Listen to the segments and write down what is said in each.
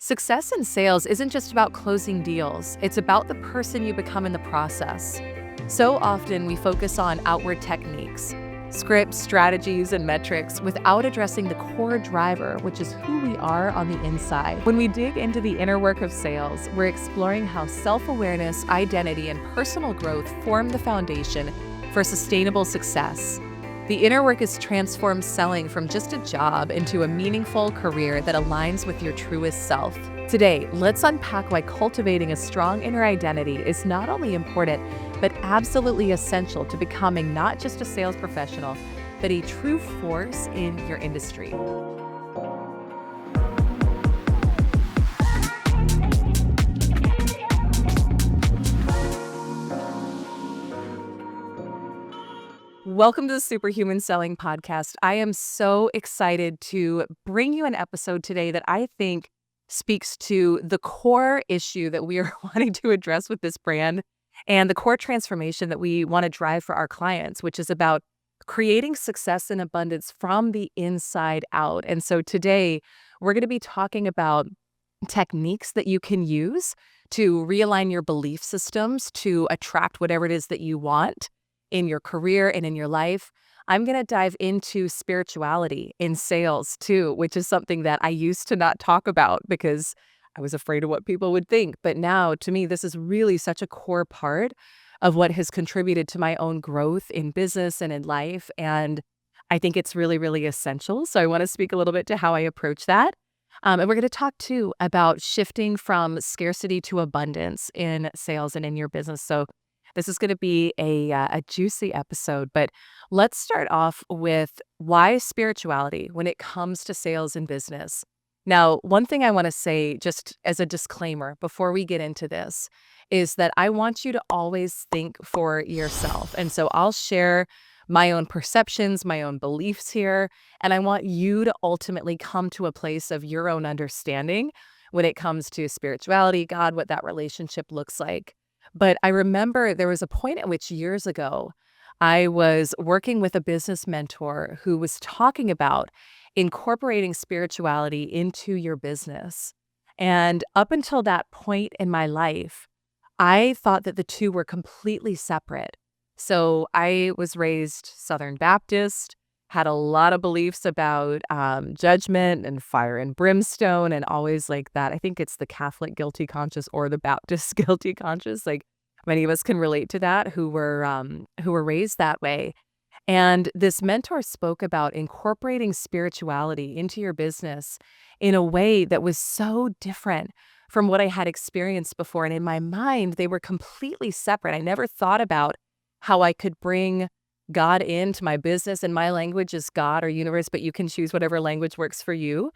Success in sales isn't just about closing deals, it's about the person you become in the process. So often we focus on outward techniques, scripts, strategies, and metrics without addressing the core driver, which is who we are on the inside. When we dig into the inner work of sales, we're exploring how self-awareness, identity, and personal growth form the foundation for sustainable success. The inner work is transformed selling from just a job into a meaningful career that aligns with your truest self. Today, let's unpack why cultivating a strong inner identity is not only important, but absolutely essential to becoming not just a sales professional, but a true force in your industry. Welcome to the Superhuman Selling Podcast. I am so excited to bring you an episode today that I think speaks to the core issue that we are wanting to address with this brand and the core transformation that we want to drive for our clients, which is about creating success and abundance from the inside out. And so today we're going to be talking about techniques that you can use to realign your belief systems to attract whatever it is that you want in your career and in your life. I'm going to dive into spirituality in sales too, which is something that I used to not talk about because I was afraid of what people would think. But now, to me, this is really such a core part of what has contributed to my own growth in business and in life. And I think it's really, really essential. So I want to speak a little bit to how I approach that. And we're going to talk too about shifting from scarcity to abundance in sales and in your business. So this is going to be a juicy episode, but let's start off with why spirituality when it comes to sales and business. Now, one thing I want to say just as a disclaimer before we get into this is that I want you to always think for yourself. And so I'll share my own perceptions, my own beliefs here, and I want you to ultimately come to a place of your own understanding when it comes to spirituality, God, what that relationship looks like. But I remember there was a point at which years ago, I was working with a business mentor who was talking about incorporating spirituality into your business. And up until that point in my life, I thought that the two were completely separate. So I was raised Southern Baptist, had a lot of beliefs about judgment and fire and brimstone and always like that. I think it's the Catholic guilty conscience or the Baptist guilty conscience. Like many of us can relate to that who were raised that way. And this mentor spoke about incorporating spirituality into your business in a way that was so different from what I had experienced before. And in my mind, they were completely separate. I never thought about how I could bring God into my business, and my language is God or universe, but you can choose whatever language works for you.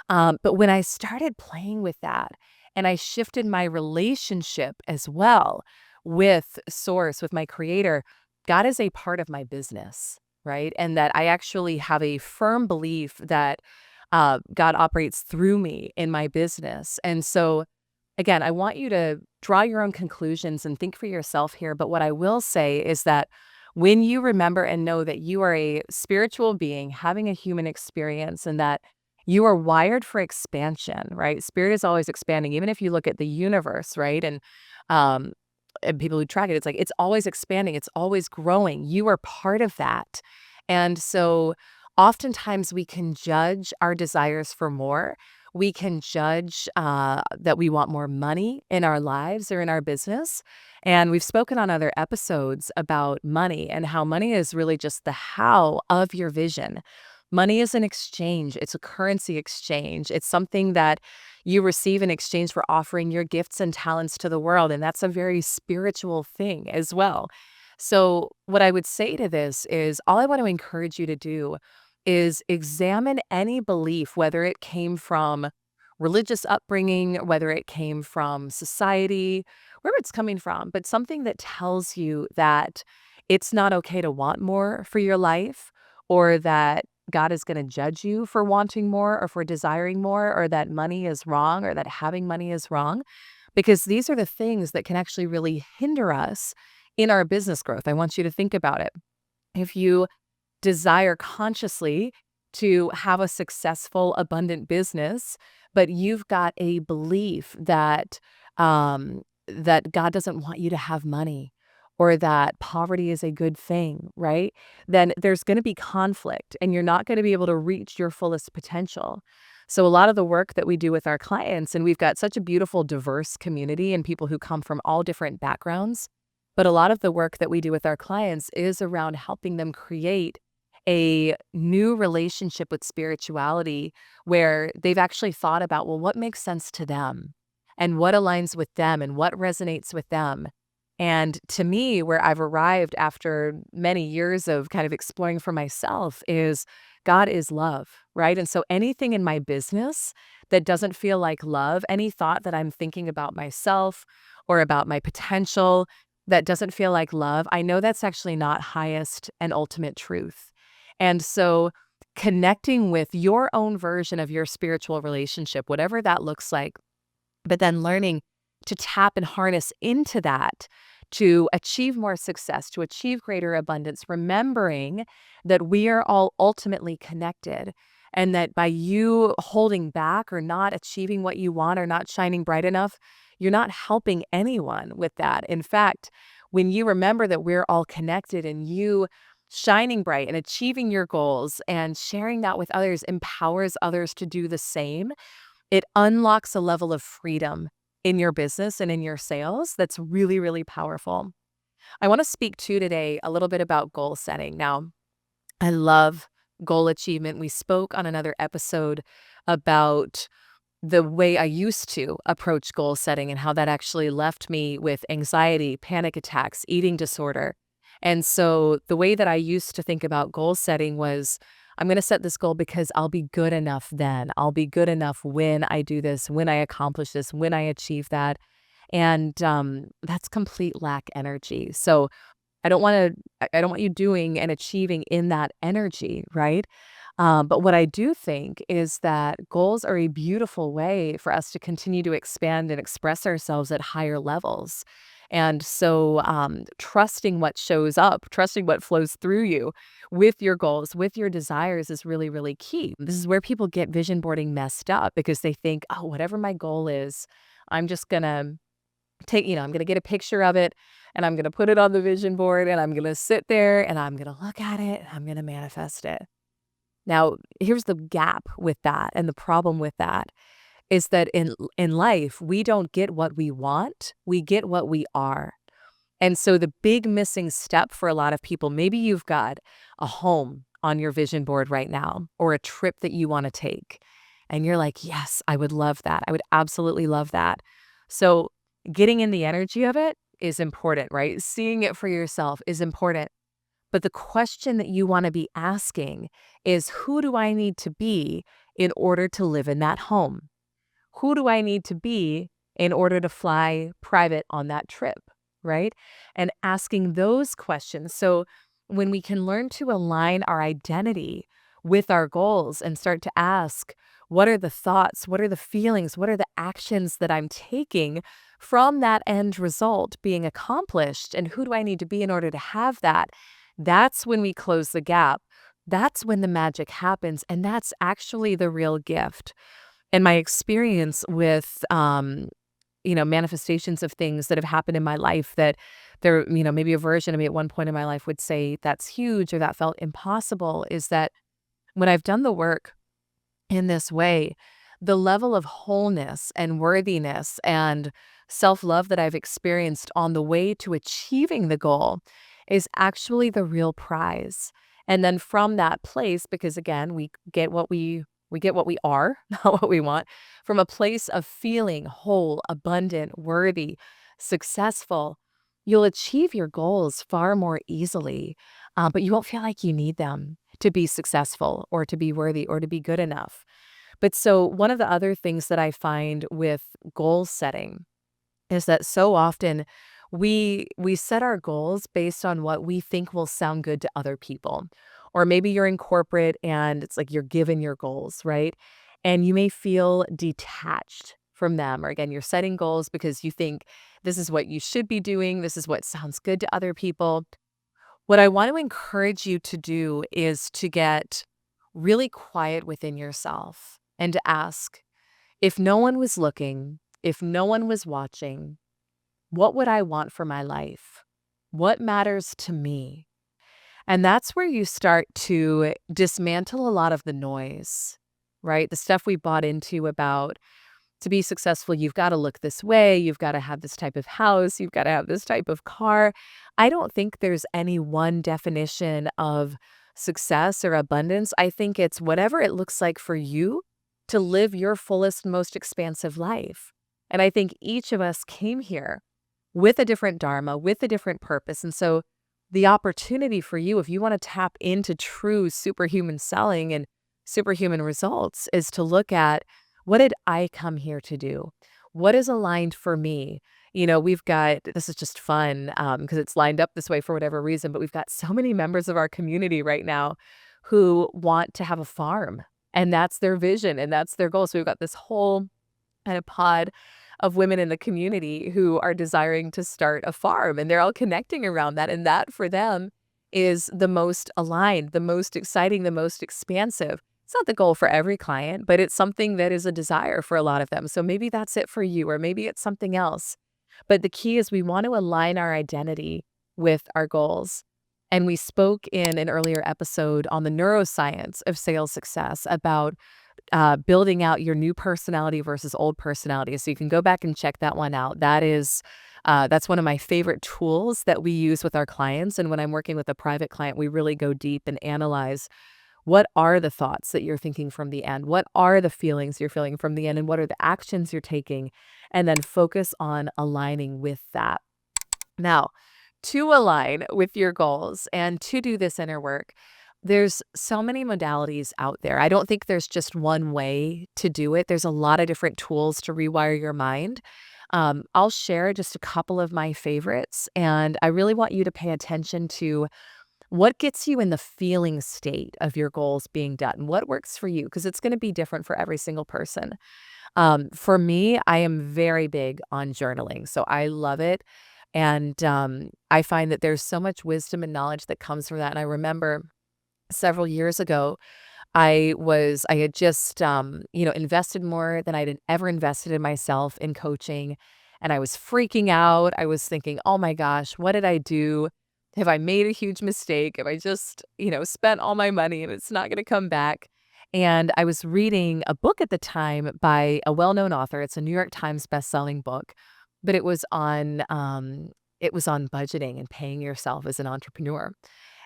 But when I started playing with that and I shifted my relationship as well with source, with my creator, God is a part of my business, right? And that I actually have a firm belief that God operates through me in my business. And so again, I want you to draw your own conclusions and think for yourself here. But what I will say is that when you remember and know that you are a spiritual being having a human experience and that you are wired for expansion, right? Spirit is always expanding. Even if you look at the universe, right? And people who track it, it's like it's always expanding, it's always growing. You are part of that. And so oftentimes we can judge our desires for more. We can judge that we want more money in our lives or in our business. And we've spoken on other episodes about money and how money is really just the how of your vision. Money is an exchange. It's a currency exchange. It's something that you receive in exchange for offering your gifts and talents to the world. And that's a very spiritual thing as well. So what I would say to this is all I want to encourage you to do is examine any belief, whether it came from religious upbringing, whether it came from society, wherever it's coming from, but something that tells you that it's not okay to want more for your life, or that God is going to judge you for wanting more or for desiring more, or that money is wrong or that having money is wrong, because these are the things that can actually really hinder us in our business growth. I want you to think about it. If you desire consciously to have a successful, abundant business, but you've got a belief that God doesn't want you to have money or that poverty is a good thing, right? Then there's going to be conflict and you're not going to be able to reach your fullest potential. So a lot of the work that we do with our clients, and we've got such a beautiful, diverse community and people who come from all different backgrounds, but a lot of the work that we do with our clients is around helping them create a new relationship with spirituality where they've actually thought about, well, what makes sense to them and what aligns with them and what resonates with them. And to me, where I've arrived after many years of kind of exploring for myself is God is love, right? And so anything in my business that doesn't feel like love, any thought that I'm thinking about myself or about my potential that doesn't feel like love, I know that's actually not highest and ultimate truth. And so connecting with your own version of your spiritual relationship, whatever that looks like, but then learning to tap and harness into that to achieve more success, to achieve greater abundance, remembering that we are all ultimately connected and that by you holding back or not achieving what you want or not shining bright enough, you're not helping anyone with that. In fact, when you remember that we're all connected and you shining bright and achieving your goals and sharing that with others empowers others to do the same, it unlocks a level of freedom in your business and in your sales that's really, really powerful. I want to speak to today a little bit about goal setting. Now, I love goal achievement. We spoke on another episode about the way I used to approach goal setting and how that actually left me with anxiety, panic attacks, eating disorder. And so the way that I used to think about goal setting was I'm going to set this goal because I'll be good enough then. I'll be good enough when I do this, when I accomplish this, when I achieve that. And that's complete lack energy. So I don't want you doing and achieving in that energy, right? But what I do think is that goals are a beautiful way for us to continue to expand and express ourselves at higher levels. And so, trusting what shows up, trusting what flows through you with your goals, with your desires is really, really key. This is where people get vision boarding messed up because they think, oh, whatever my goal is, I'm just going to I'm going to get a picture of it and I'm going to put it on the vision board and I'm going to sit there and I'm going to look at it and I'm going to manifest it. Now, here's the gap with that and the problem with that is that in life, we don't get what we want, we get what we are. And so the big missing step for a lot of people, maybe you've got a home on your vision board right now or a trip that you want to take. And you're like, yes, I would love that. I would absolutely love that. So getting in the energy of it is important, right? Seeing it for yourself is important. But the question that you want to be asking is, who do I need to be in order to live in that home? Who do I need to be in order to fly private on that trip, right? And asking those questions. So when we can learn to align our identity with our goals and start to ask, what are the thoughts? What are the feelings? What are the actions that I'm taking from that end result being accomplished? And who do I need to be in order to have that? That's when we close the gap. That's when the magic happens. And that's actually the real gift. And my experience with, manifestations of things that have happened in my life that maybe a version of me at one point in my life would say that's huge or that felt impossible is that when I've done the work in this way, the level of wholeness and worthiness and self-love that I've experienced on the way to achieving the goal is actually the real prize. And then from that place, because again, we get what we are, not what we want, from a place of feeling whole, abundant, worthy, successful, you'll achieve your goals far more easily, but you won't feel like you need them to be successful or to be worthy or to be good enough. But so one of the other things that I find with goal setting is that so often we set our goals based on what we think will sound good to other people. Or maybe you're in corporate and it's like you're given your goals, right? And you may feel detached from them. Or again, you're setting goals because you think this is what you should be doing, this is what sounds good to other people. What I want to encourage you to do is to get really quiet within yourself and to ask, if no one was looking, if no one was watching, what would I want for my life? What matters to me? And that's where you start to dismantle a lot of the noise, right? The stuff we bought into about to be successful, you've got to look this way, you've got to have this type of house, you've got to have this type of car. I don't think there's any one definition of success or abundance. I think it's whatever it looks like for you to live your fullest, most expansive life. And I think each of us came here with a different dharma, with a different purpose. And so the opportunity for you, if you want to tap into true superhuman selling and superhuman results, is to look at, what did I come here to do? What is aligned for me? We've got, this is just fun because it's lined up this way for whatever reason, but we've got so many members of our community right now who want to have a farm, and that's their vision and that's their goal. So we've got this whole kind of pod of women in the community who are desiring to start a farm, and they're all connecting around that. And that for them is the most aligned, the most exciting, the most expansive. It's not the goal for every client, but it's something that is a desire for a lot of them. So maybe that's it for you, or maybe it's something else. But the key is we want to align our identity with our goals. And we spoke in an earlier episode on the neuroscience of sales success about building out your new personality versus old personality. So you can go back and check that one out. That's one of my favorite tools that we use with our clients. And when I'm working with a private client, we really go deep and analyze, what are the thoughts that you're thinking from the end? What are the feelings you're feeling from the end? And what are the actions you're taking? And then focus on aligning with that. Now, to align with your goals and to do this inner work, there's so many modalities out there. I don't think there's just one way to do it. There's a lot of different tools to rewire your mind. I'll share just a couple of my favorites, and I really want you to pay attention to what gets you in the feeling state of your goals being done. What works for you? Because it's going to be different for every single person. For me, I am very big on journaling, so I love it. And I find that there's so much wisdom and knowledge that comes from that. And I remember several years ago, I had just, invested more than I'd ever invested in myself in coaching. And I was freaking out. I was thinking, oh my gosh, what did I do? Have I made a huge mistake? Have I just, spent all my money and it's not going to come back? And I was reading a book at the time by a well-known author. It's a New York Times best-selling book, but it was on budgeting and paying yourself as an entrepreneur.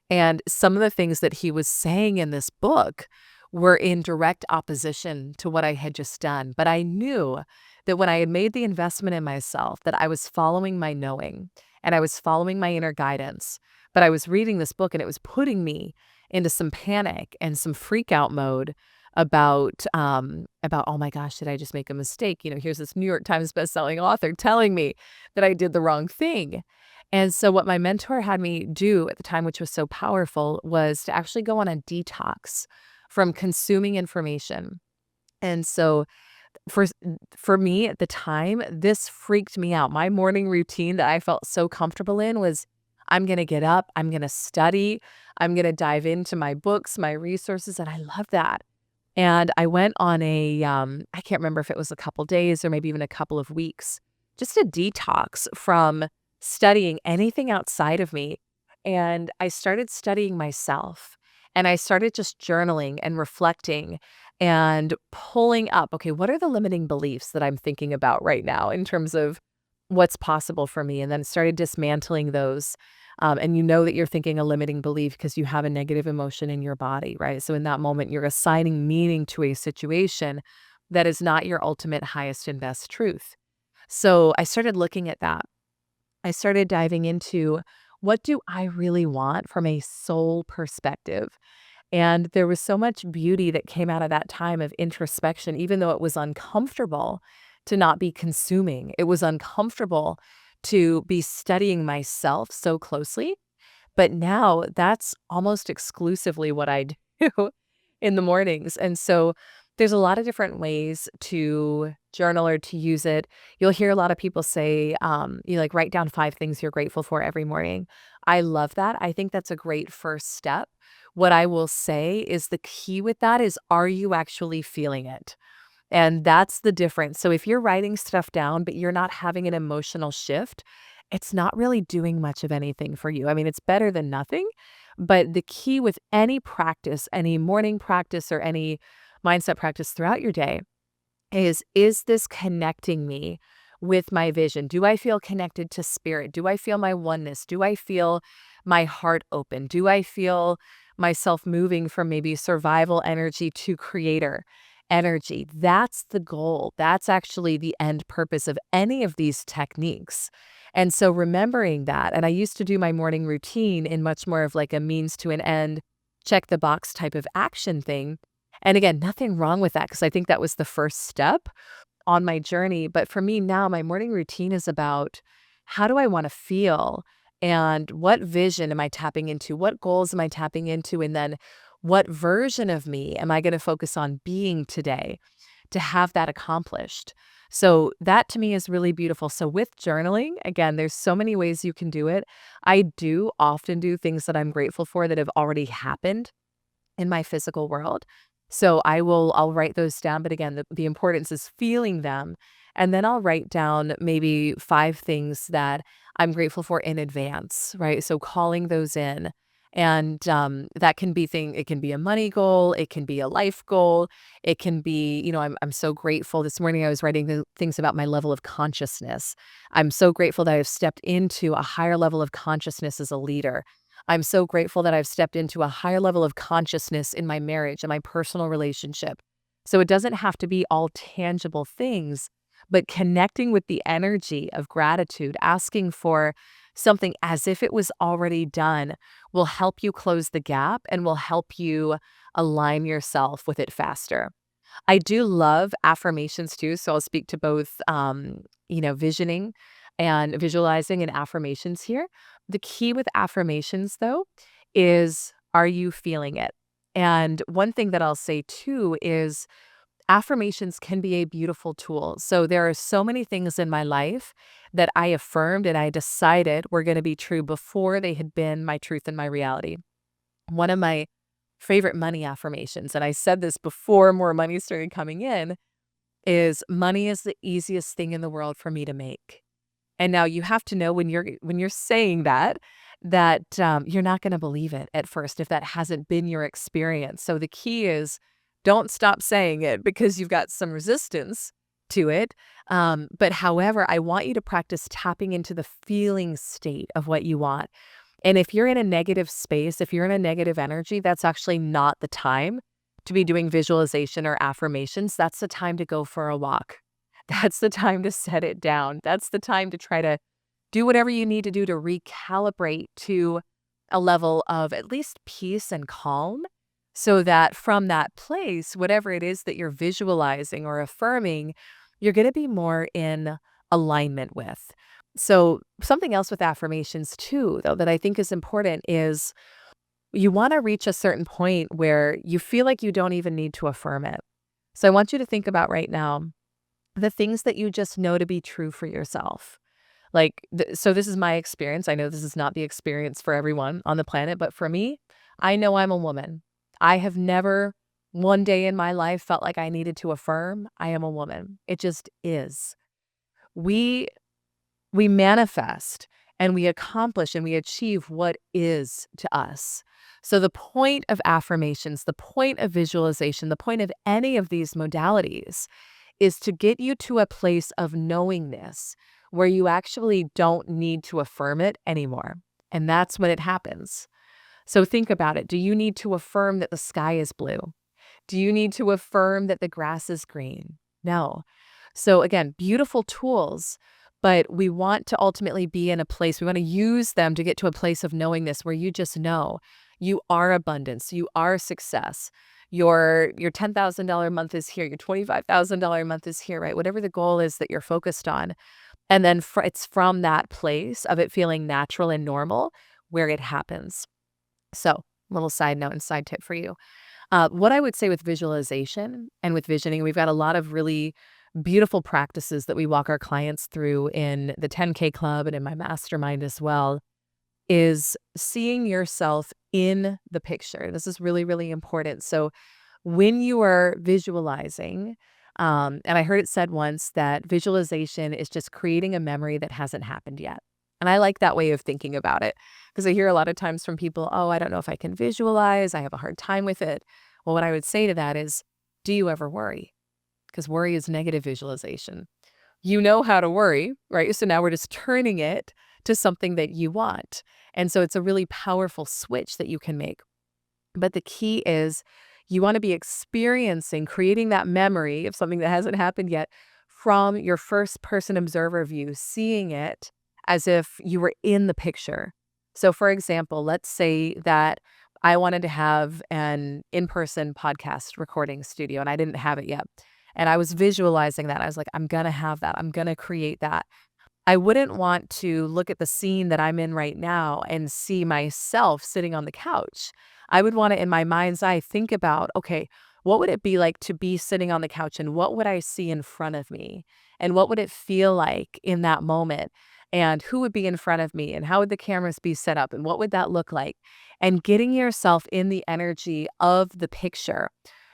And some of the things that he was saying in this book were in direct opposition to what I had just done. But I knew that when I had made the investment in myself, that I was following my knowing and I was following my inner guidance. But I was reading this book and it was putting me into some panic and some freak out mode about, oh my gosh, did I just make a mistake? Here's this New York Times bestselling author telling me that I did the wrong thing. And so what my mentor had me do at the time, which was so powerful, was to actually go on a detox from consuming information. And so for for me at the time, this freaked me out. My morning routine that I felt so comfortable in was, I'm going to get up, I'm going to study, I'm going to dive into my books, my resources, and I love that. And I went on I can't remember if it was a couple days or maybe even a couple of weeks, just a detox from studying anything outside of me. And I started studying myself, and I started just journaling and reflecting and pulling up, okay, what are the limiting beliefs that I'm thinking about right now in terms of what's possible for me? And then started dismantling those. And you know that you're thinking a limiting belief because you have a negative emotion in your body, right? So in that moment, you're assigning meaning to a situation that is not your ultimate highest and best truth. So I started looking at that. I started diving into, what do I really want from a soul perspective? And there was so much beauty that came out of that time of introspection, even though it was uncomfortable to not be consuming. It was uncomfortable to be studying myself so closely. But now that's almost exclusively what I do in the mornings. And so there's a lot of different ways to journal or to use it. You'll hear a lot of people say, you like write down 5 things you're grateful for every morning. I love that. I think that's a great first step. What I will say is the key with that is, are you actually feeling it? And that's the difference. So if you're writing stuff down, but you're not having an emotional shift, it's not really doing much of anything for you. I mean, it's better than nothing, but the key with any practice, any morning practice or any mindset practice throughout your day is this connecting me with my vision? Do I feel connected to spirit? Do I feel my oneness? Do I feel my heart open? Do I feel myself moving from maybe survival energy to creator energy? That's the goal. That's actually the end purpose of any of these techniques. And so remembering that, and I used to do my morning routine in much more of like a means to an end, check the box type of action thing. And again, nothing wrong with that because I think that was the first step on my journey. But for me now, my morning routine is about how do I want to feel and what vision am I tapping into? What goals am I tapping into? And then what version of me am I going to focus on being today to have that accomplished? So that to me is really beautiful. So with journaling, again, there's so many ways you can do it. I do often do things that I'm grateful for that have already happened in my physical world. So I'll write those down, but again, the importance is feeling them. And then I'll write down maybe 5 things that I'm grateful for in advance, right? So calling those in. And that can be it can be a money goal, it can be a life goal, it can be, I'm so grateful. This morning I was writing the things about my level of consciousness. I'm so grateful that I've stepped into a higher level of consciousness as a leader. I'm so grateful that I've stepped into a higher level of consciousness in my marriage and my personal relationship. So it doesn't have to be all tangible things, but connecting with the energy of gratitude, asking for something as if it was already done will help you close the gap and will help you align yourself with it faster. I do love affirmations too, so I'll speak to both, visioning and visualizing and affirmations here. The key with affirmations, though, is are you feeling it? And one thing that I'll say too is affirmations can be a beautiful tool. So there are so many things in my life that I affirmed and I decided were going to be true before they had been my truth and my reality. One of my favorite money affirmations, and I said this before more money started coming in, is money is the easiest thing in the world for me to make. And now you have to know when you're saying that you're not going to believe it at first if that hasn't been your experience. So the key is don't stop saying it because you've got some resistance to it. But however, I want you to practice tapping into the feeling state of what you want. And if you're in a negative space, if you're in a negative energy, that's actually not the time to be doing visualization or affirmations. That's the time to go for a walk. That's the time to set it down. That's the time to try to do whatever you need to do to recalibrate to a level of at least peace and calm so that from that place, whatever it is that you're visualizing or affirming, you're going to be more in alignment with. So something else with affirmations too, though, that I think is important is you want to reach a certain point where you feel like you don't even need to affirm it. So I want you to think about right now the things that you just know to be true for yourself. So this is my experience. I know this is not the experience for everyone on the planet, but for me, I know I'm a woman. I have never one day in my life felt like I needed to affirm I am a woman. It just is. We we manifest and we accomplish and we achieve what is to us. So the point of affirmations, the point of visualization, the point of any of these modalities is to get you to a place of knowingness where you actually don't need to affirm it anymore. And that's when it happens. So think about it. Do you need to affirm that the sky is blue? Do you need to affirm that the grass is green? No. So again, beautiful tools, but we want to ultimately be in a place, we want to use them to get to a place of knowingness where you just know you are abundance, you are success. Your $10,000 month is here, your $25,000 month is here, right? Whatever the goal is that you're focused on. And then it's from that place of it feeling natural and normal where it happens. So, little side note and side tip for you. What I would say with visualization and with visioning, we've got a lot of really beautiful practices that we walk our clients through in the 10K club and in my mastermind as well. is seeing yourself in the picture. This is really, really important. So when you are visualizing, and I heard it said once that visualization is just creating a memory that hasn't happened yet. And I like that way of thinking about it because I hear a lot of times from people, oh, I don't know if I can visualize. I have a hard time with it. Well, what I would say to that is, do you ever worry? Because worry is negative visualization. You know how to worry, right? So now we're just turning it to something that you want. And so it's a really powerful switch that you can make. But the key is you want to be experiencing, creating that memory of something that hasn't happened yet from your first person observer view, seeing it as if you were in the picture. So, for example, let's say that I wanted to have an in person podcast recording studio and I didn't have it yet. And I was visualizing that. I was like, I'm going to have that. I'm going to create that. I wouldn't want to look at the scene that I'm in right now and see myself sitting on the couch. I would want to, in my mind's eye, think about, okay, what would it be like to be sitting on the couch and what would I see in front of me? And what would it feel like in that moment? And who would be in front of me? And how would the cameras be set up? And what would that look like? And getting yourself in the energy of the picture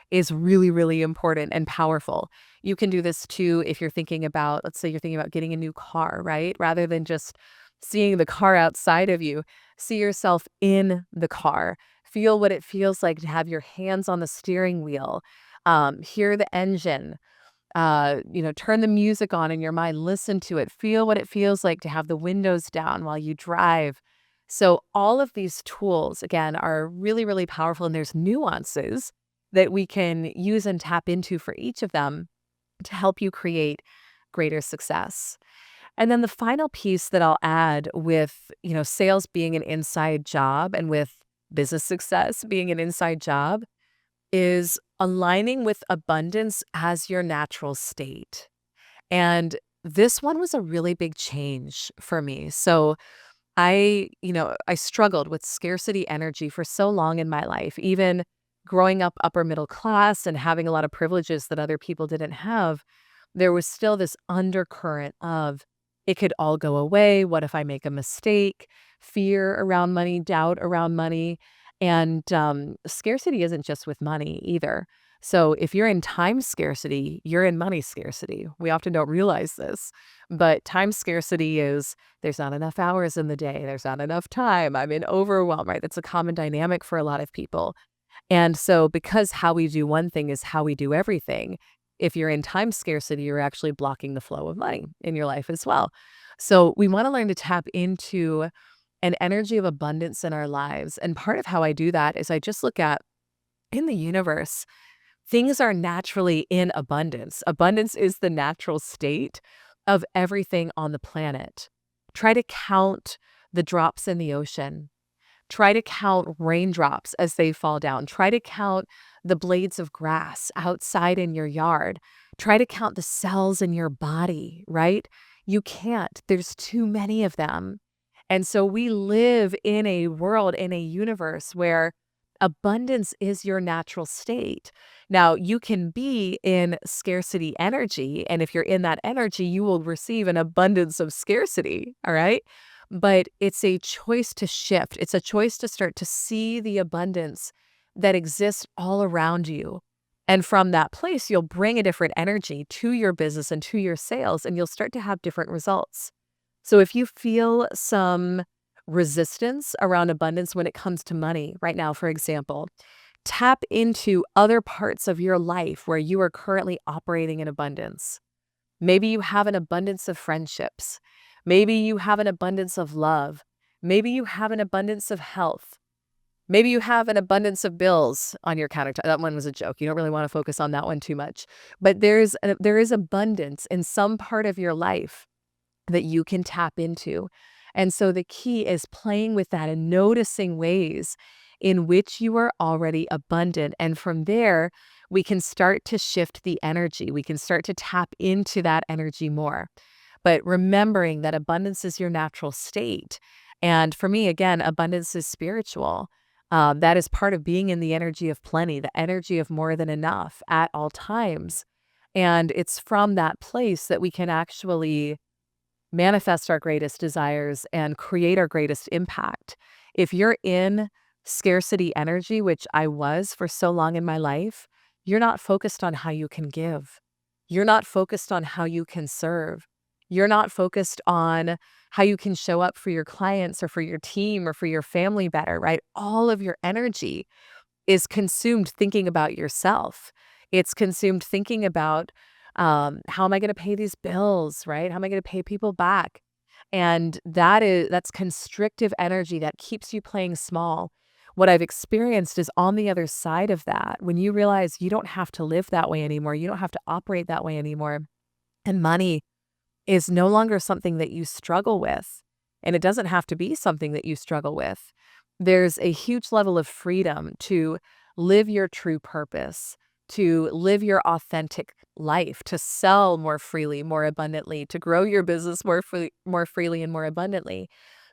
is really, really important and powerful. You can do this too if you're thinking about, let's say you're thinking about getting a new car, right? Rather than just seeing the car outside of you, see yourself in the car. Feel what it feels like to have your hands on the steering wheel, hear the engine, turn the music on in your mind, listen to it, feel what it feels like to have the windows down while you drive. So all of these tools, again, are really, really powerful, and there's nuances that we can use and tap into for each of them to help you create greater success. And then the final piece that I'll add with, sales being an inside job and with business success being an inside job is aligning with abundance as your natural state. And this one was a really big change for me. So I struggled with scarcity energy for so long in my life, even growing up upper middle class and having a lot of privileges that other people didn't have. There was still this undercurrent of it could all go away. What if I make a mistake? Fear around money, doubt around money. And scarcity isn't just with money either. So if you're in time scarcity, you're in money scarcity. We often don't realize this, but time scarcity is there's not enough hours in the day. There's not enough time. I'm in overwhelm, right? That's a common dynamic for a lot of people. And so, because how we do one thing is how we do everything, if you're in time scarcity, you're actually blocking the flow of money in your life as well. So, we want to learn to tap into an energy of abundance in our lives. And part of how I do that is I just look at in the universe, things are naturally in abundance. Abundance is the natural state of everything on the planet. Try to count the drops in the ocean. Try to count raindrops as they fall down. Try to count the blades of grass outside in your yard. Try to count the cells in your body, right? You can't. There's too many of them. And so we live in a world, in a universe where abundance is your natural state. Now, you can be in scarcity energy, and if you're in that energy, you will receive an abundance of scarcity, all right? But it's a choice to shift. It's a choice to start to see the abundance that exists all around you. And from that place, you'll bring a different energy to your business and to your sales, and you'll start to have different results. So if you feel some resistance around abundance when it comes to money right now, for example, tap into other parts of your life where you are currently operating in abundance. Maybe you have an abundance of friendships. Maybe you have an abundance of love. Maybe you have an abundance of health. Maybe you have an abundance of bills on your countertop. That one was a joke. You don't really want to focus on that one too much. But there is abundance in some part of your life that you can tap into. And so the key is playing with that and noticing ways in which you are already abundant. And from there, we can start to shift the energy. We can start to tap into that energy more. But remembering that abundance is your natural state. And for me, again, abundance is spiritual. That is part of being in the energy of plenty, the energy of more than enough at all times. And it's from that place that we can actually manifest our greatest desires and create our greatest impact. If you're in scarcity energy, which I was for so long in my life, you're not focused on how you can give. You're not focused on how you can serve. You're not focused on how you can show up for your clients or for your team or for your family better, right? All of your energy is consumed thinking about yourself. It's consumed thinking about, how am I going to pay these bills, right? How am I going to pay people back? And that's constrictive energy that keeps you playing small. What I've experienced is on the other side of that, when you realize you don't have to live that way anymore, you don't have to operate that way anymore, and money is no longer something that you struggle with, and it doesn't have to be something that you struggle with. There's a huge level of freedom to live your true purpose, to live your authentic life, to sell more freely, more abundantly, to grow your business more freely and more abundantly.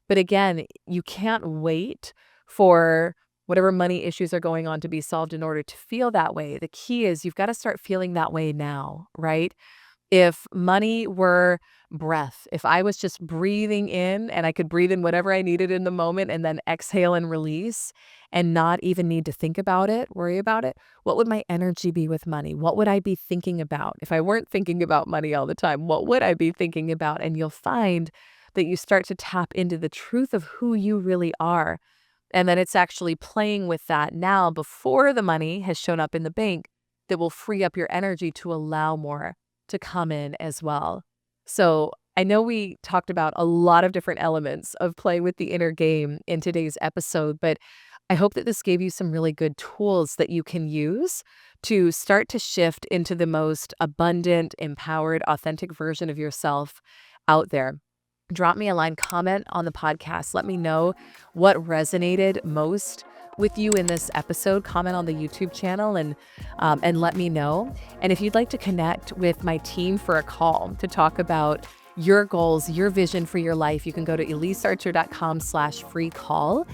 But again, you can't wait for whatever money issues are going on to be solved in order to feel that way. The key is you've got to start feeling that way now, right? If money were breath, if I was just breathing in and I could breathe in whatever I needed in the moment and then exhale and release and not even need to think about it, worry about it, what would my energy be with money? What would I be thinking about? If I weren't thinking about money all the time, what would I be thinking about? And you'll find that you start to tap into the truth of who you really are. And then it's actually playing with that now before the money has shown up in the bank that will free up your energy to allow more to come in as well. So I know we talked about a lot of different elements of playing with the inner game in today's episode, but I hope that this gave you some really good tools that you can use to start to shift into the most abundant, empowered, authentic version of yourself out there. Drop me a line comment on the podcast. Let me know what resonated most with you in this episode. Comment on the YouTube channel and let me know. And if you'd like to connect with my team for a call to talk about your goals, your vision for your life, you can go to elisearcher.com/free call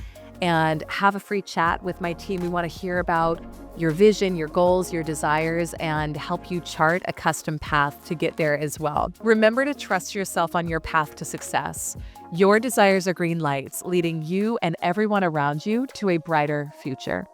and have a free chat with my team. We want to hear about your vision, your goals, your desires, and help you chart a custom path to get there as well. Remember to trust yourself on your path to success. Your desires are green lights, leading you and everyone around you to a brighter future.